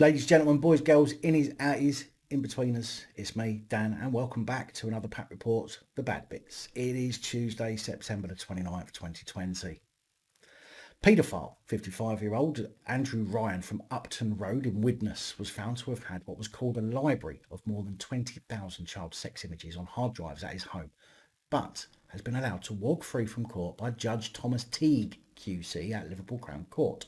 Ladies, gentlemen, boys, girls, innies, outies, in-betweeners, it's me, Dan, and welcome back to another PAP Reports, The Bad Bits. It is Tuesday, September the 29th, 2020. Paedophile, 55-year-old Andrew Ryan from Upton Road in Widnes was found to have had what was called a library of more than 20,000 child sex images on hard drives at his home, but has been allowed to walk free from court by Judge Thomas Teague, QC, at Liverpool Crown Court.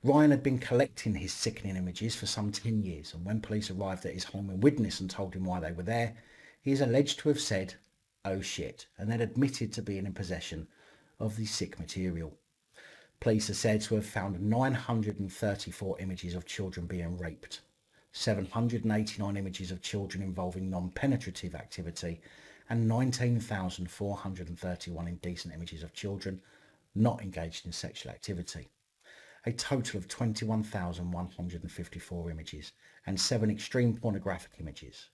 Ryan had been collecting his sickening images for some 10 years, and when police arrived at his home in Widnes and told him why they were there, he is alleged to have said, "Oh shit," and then admitted to being in possession of the sick material. Police are said to have found 934 images of children being raped, 789 images of children involving non-penetrative activity, and 19,431 indecent images of children not engaged in sexual activity. A total of 21,154 images and 7 extreme pornographic images.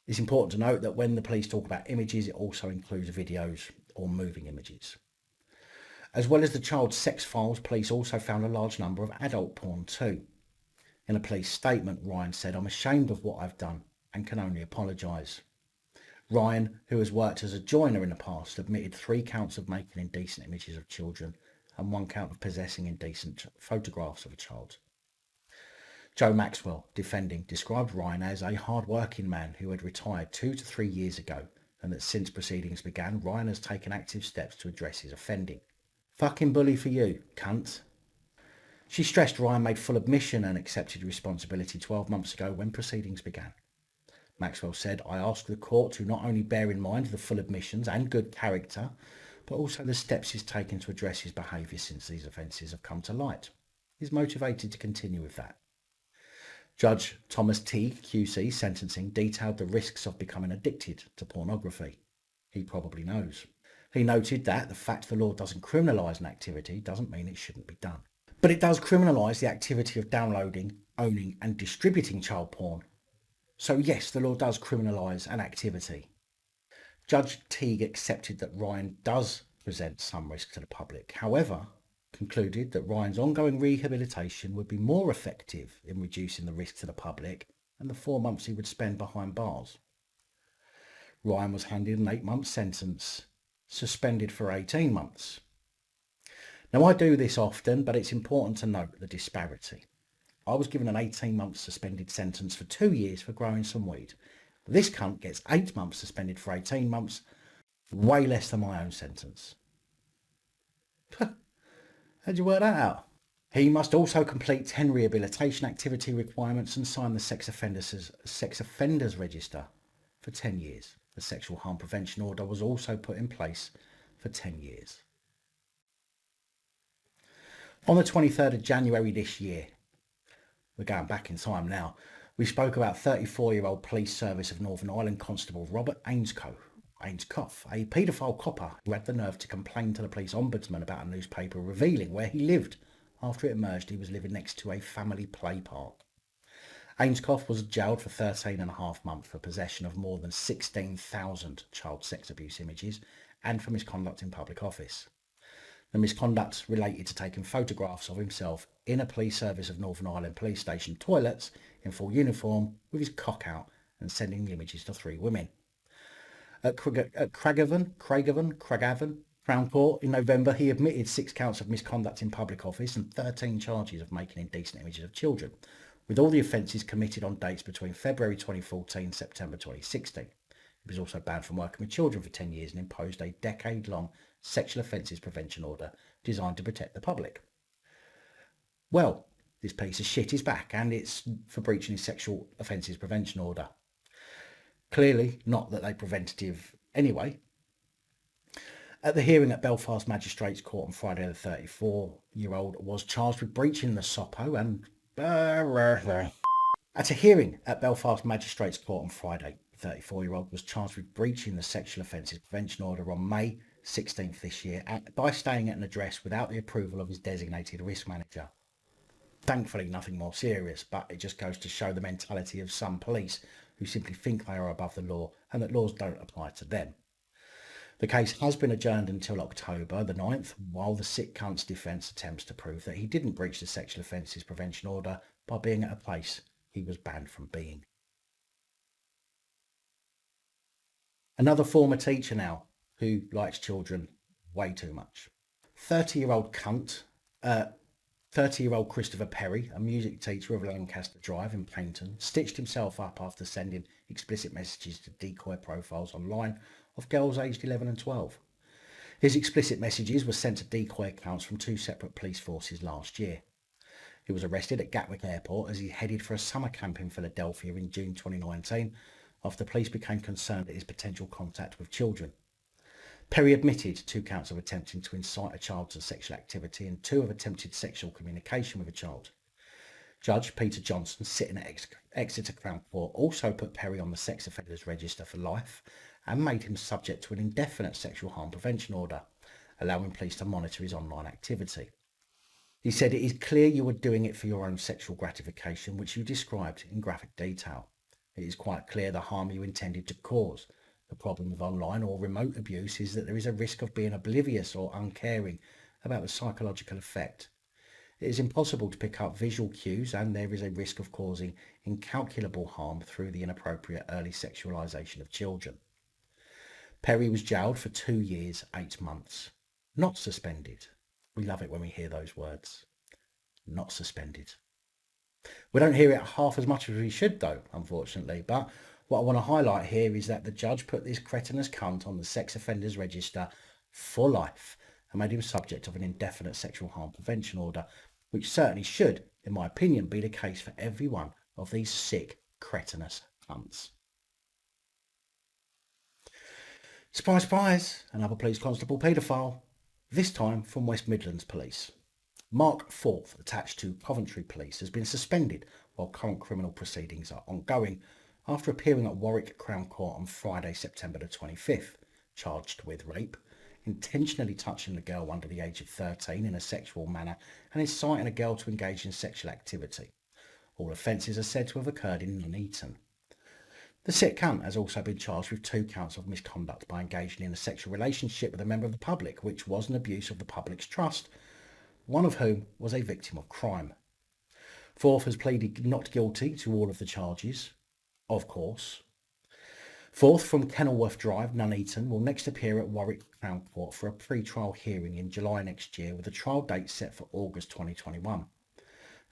It's important to note that when the police talk about images, it also includes videos or moving images. As well as the child sex files, police also found a large number of adult porn too. In a police statement, Ryan said, "I'm ashamed of what I've done and can only apologise." Ryan, who has worked as a joiner in the past, admitted 3 counts of making indecent images of children and 1 count of possessing indecent photographs of a child. Joe Maxwell, defending, described Ryan as a hard-working man who had retired 2 to 3 years ago, and that since proceedings began, Ryan has taken active steps to address his offending. "Fucking bully for you, cunt." She stressed Ryan made full admission and accepted responsibility 12 months ago when proceedings began. Maxwell said, "I ask the court to not only bear in mind the full admissions and good character, but also the steps he's taken to address his behaviour since these offences have come to light. He's motivated to continue with that." Judge Thomas Teague, QC, sentencing, detailed the risks of becoming addicted to pornography. He probably knows. He noted that the fact the law doesn't criminalise an activity doesn't mean it shouldn't be done. But it does criminalise the activity of downloading, owning and distributing child porn. So yes, the law does criminalise an activity. Judge Teague accepted that Ryan does present some risk to the public, however, concluded that Ryan's ongoing rehabilitation would be more effective in reducing the risk to the public than the 4 months he would spend behind bars. Ryan was handed an 8-month sentence, suspended for 18 months. Now, I do this often, but it's important to note the disparity. I was given an 18-month suspended sentence for 2 years for growing some weed. This cunt gets 8 months suspended for 18 months, way less than my own sentence. How'd you work that out? He must also complete 10 rehabilitation activity requirements and sign the sex offenders register for 10 years. The sexual harm prevention order was also put in place for 10 years. On the 23rd of January this year, we're going back in time now, we spoke about 34-year-old Police Service of Northern Ireland Constable Robert Ainscow, a paedophile copper who had the nerve to complain to the police ombudsman about a newspaper revealing where he lived after it emerged he was living next to a family play park. Ainscow was jailed for 13.5 months for possession of more than 16,000 child sex abuse images and for misconduct in public office. The misconduct related to taking photographs of himself in a Police Service of Northern Ireland police station toilets in full uniform with his cock out and sending the images to 3 women. At Craigavon, Crown Court in November, he admitted 6 counts of misconduct in public office and 13 charges of making indecent images of children, with all the offences committed on dates between February 2014 and September 2016. He was also banned from working with children for 10 years and imposed a decade-long sexual offences prevention order designed to protect the public. Well, this piece of shit is back, and it's for breaching his sexual offences prevention order. Clearly not that they're preventative anyway. At the hearing at Belfast Magistrates Court on Friday, the 34-year-old was charged with breaching the SOPO and... At a hearing at Belfast Magistrates Court on Friday, the 34-year-old was charged with breaching the sexual offences prevention order on May 16th this year by staying at an address without the approval of his designated risk manager. Thankfully, nothing more serious, but it just goes to show the mentality of some police who simply think they are above the law and that laws don't apply to them. The case has been adjourned until October the 9th, while the sick cunt's defence attempts to prove that he didn't breach the sexual offences prevention order by being at a place he was banned from being. Another former teacher now who likes children way too much. 30-year-old Christopher Perry, a music teacher of Lancaster Drive in Paynton, stitched himself up after sending explicit messages to decoy profiles online of girls aged 11 and 12. His explicit messages were sent to decoy accounts from 2 separate police forces last year. He was arrested at Gatwick Airport as he headed for a summer camp in Philadelphia in June 2019 after police became concerned at his potential contact with children. Perry admitted 2 counts of attempting to incite a child to sexual activity and 2 of attempted sexual communication with a child. Judge Peter Johnson, sitting at Exeter Crown Court, also put Perry on the sex offenders register for life and made him subject to an indefinite sexual harm prevention order, allowing police to monitor his online activity. He said, "It is clear you were doing it for your own sexual gratification, which you described in graphic detail. It is quite clear the harm you intended to cause. The problem with online or remote abuse is that there is a risk of being oblivious or uncaring about the psychological effect. It is impossible to pick up visual cues, and there is a risk of causing incalculable harm through the inappropriate early sexualisation of children." Perry was jailed for 2 years, 8 months. Not suspended. We love it when we hear those words. Not suspended. We don't hear it half as much as we should though, unfortunately, but what I want to highlight here is that the judge put this cretinous cunt on the sex offenders register for life and made him subject of an indefinite sexual harm prevention order, which certainly should, in my opinion, be the case for every one of these sick, cretinous cunts. Surprise, surprise, another police constable paedophile, this time from West Midlands Police. Mark Forth, attached to Coventry Police, has been suspended while current criminal proceedings are ongoing after appearing at Warwick Crown Court on Friday, September the 25th, charged with rape, intentionally touching the girl under the age of 13 in a sexual manner and inciting a girl to engage in sexual activity. All offences are said to have occurred in Nuneaton. The sick cunt has also been charged with 2 counts of misconduct by engaging in a sexual relationship with a member of the public, which was an abuse of the public's trust, one of whom was a victim of crime. Forth has pleaded not guilty to all of the charges, of course. Forth from Kenilworth Drive, Nuneaton, will next appear at Warwick Crown Court for a pre-trial hearing in July next year, with a trial date set for August 2021.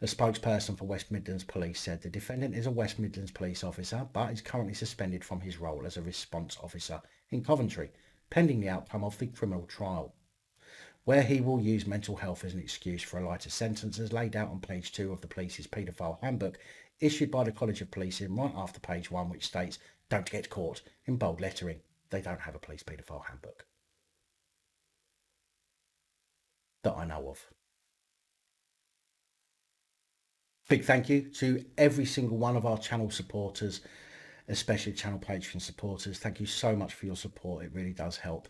A spokesperson for West Midlands Police said the defendant is a West Midlands police officer but is currently suspended from his role as a response officer in Coventry, pending the outcome of the criminal trial, where he will use mental health as an excuse for a lighter sentence, as laid out on page 2 of the police's paedophile handbook issued by the College of Policing right after page 1, which states, "Don't get caught," in bold lettering. They don't have a police paedophile handbook that I know of. Big thank you to every single one of our channel supporters, especially channel Patreon supporters. Thank you so much for your support. It really does help.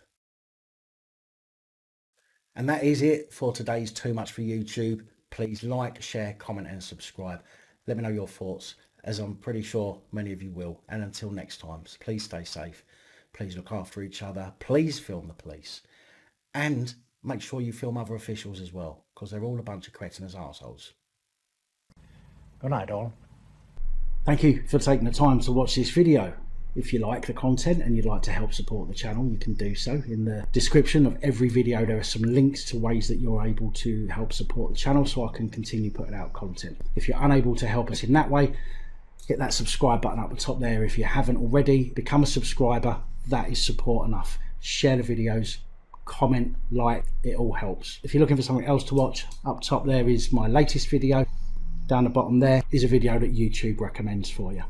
And that is it for today's Too Much for YouTube. Please like, share, comment and subscribe. Let me know your thoughts, as I'm pretty sure many of you will. And until next time, please stay safe. Please look after each other. Please film the police. And make sure you film other officials as well, because they're all a bunch of cretinous arseholes. Good night, all. Thank you for taking the time to watch this video. If you like the content and you'd like to help support the channel, you can do so. In the description of every video, there are some links to ways that you're able to help support the channel so I can continue putting out content. If you're unable to help us in that way, hit that subscribe button up the top there. If you haven't already, become a subscriber. That is support enough. Share the videos, comment, like, it all helps. If you're looking for something else to watch, up top there is my latest video. Down the bottom there is a video that YouTube recommends for you.